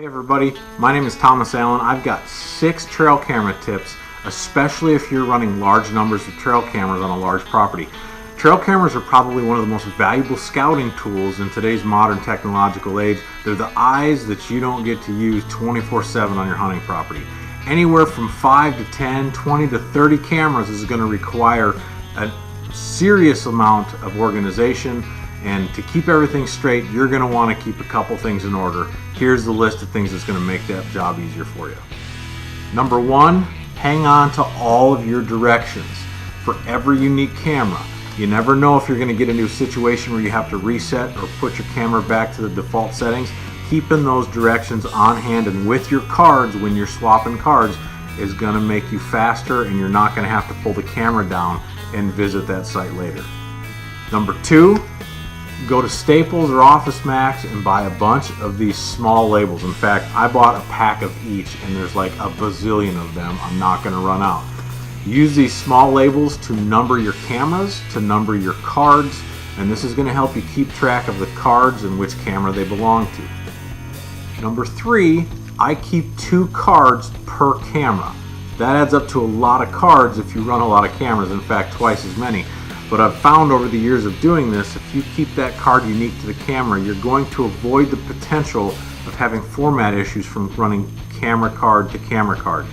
Hey everybody, my name is Thomas Allen. I've got 6 trail camera tips, especially if you're running large numbers of trail cameras on a large property. Trail cameras are probably one of the most valuable scouting tools in today's modern technological age. They're the eyes that you don't get to use 24/7 on your hunting property. Anywhere from 5 to 10, 20 to 30 cameras is going to require a serious amount of organization. And to keep everything straight, you're going to want to keep a couple things in order. Here's the list of things that's going to make that job easier for you. Number 1, hang on to all of your directions for every unique camera. You never know if you're going to get into a situation where you have to reset or put your camera back to the default settings. Keeping those directions on hand and with your cards when you're swapping cards is going to make you faster, and you're not going to have to pull the camera down and visit that site later. Number 2, go to Staples or Office Max and buy a bunch of these small labels. In fact, I bought a pack of each, and there's like a bazillion of them. I'm not going to run out. Use these small labels to number your cameras, to number your cards, and this is going to help you keep track of the cards and which camera they belong to. Number 3, I keep 2 cards per camera. That adds up to a lot of cards if you run a lot of cameras, in fact twice as many. But I've found over the years of doing this, if you keep that card unique to the camera, you're going to avoid the potential of having format issues from running camera card to camera card.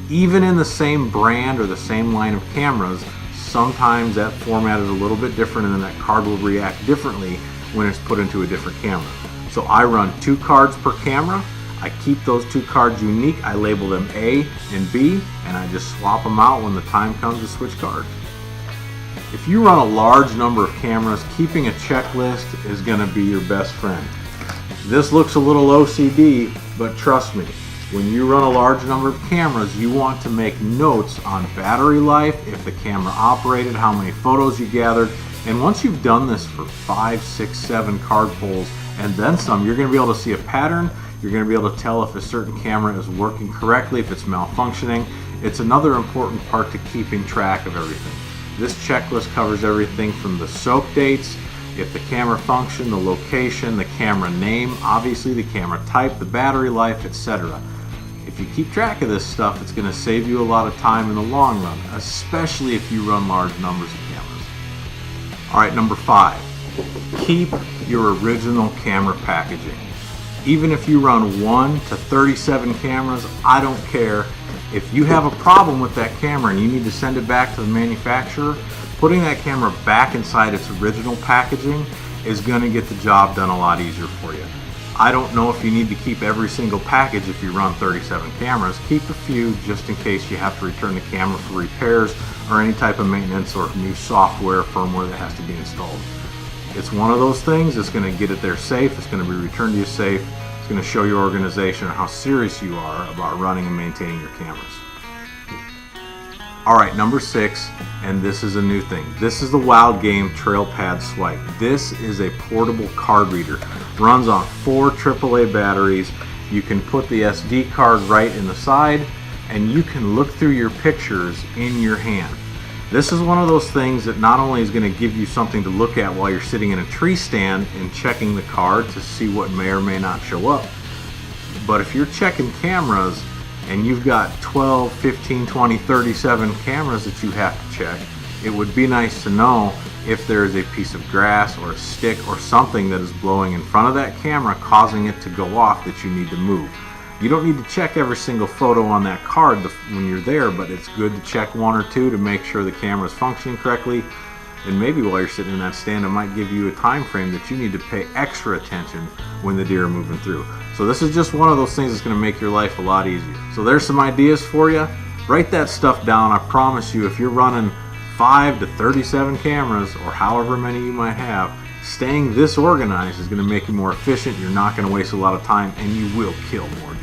Even in the same brand or the same line of cameras, sometimes that format is a little bit different, and then that card will react differently when it's put into a different camera. So I run 2 cards per camera. I keep those 2 cards unique. I label them A and B, and I just swap them out when the time comes to switch cards. If you run a large number of cameras, keeping a checklist is going to be your best friend. This looks a little OCD, but trust me, when you run a large number of cameras, you want to make notes on battery life, if the camera operated, how many photos you gathered, and once you've done this for 5, 6, 7 card pulls and then some, you're going to be able to see a pattern. You're going to be able to tell if a certain camera is working correctly, if it's malfunctioning. It's another important part to keeping track of everything. This checklist covers everything from the soak dates, if the camera function, the location, the camera name, obviously the camera type, the battery life, etc. If you keep track of this stuff, it's going to save you a lot of time in the long run, especially if you run large numbers of cameras. Alright, number 5, keep your original camera packaging. Even if you run 1 to 37 cameras, I don't care. If you have a problem with that camera and you need to send it back to the manufacturer, putting that camera back inside its original packaging is going to get the job done a lot easier for you. I don't know if you need to keep every single package if you run 37 cameras. Keep a few just in case you have to return the camera for repairs or any type of maintenance or new software, firmware that has to be installed. It's one of those things that's going to get it there safe. It's going to be returned to you safe. It's going to show your organization how serious you are about running and maintaining your cameras. Alright, number 6, and this is a new thing. This is the Wild Game TrailPad Swipe. This is a portable card reader. Runs on 4 AAA batteries. You can put the SD card right in the side, and you can look through your pictures in your hand. This is one of those things that not only is going to give you something to look at while you're sitting in a tree stand and checking the card to see what may or may not show up, but if you're checking cameras and you've got 12, 15, 20, 37 cameras that you have to check, it would be nice to know if there is a piece of grass or a stick or something that is blowing in front of that camera causing it to go off that you need to move. You don't need to check every single photo on that card when you're there, but it's good to check 1 or 2 to make sure the camera is functioning correctly. And maybe while you're sitting in that stand, it might give you a time frame that you need to pay extra attention when the deer are moving through. So this is just one of those things that's going to make your life a lot easier. So there's some ideas for you. Write that stuff down. I promise you, if you're running 5 to 37 cameras or however many you might have, staying this organized is going to make you more efficient. You're not going to waste a lot of time, and you will kill more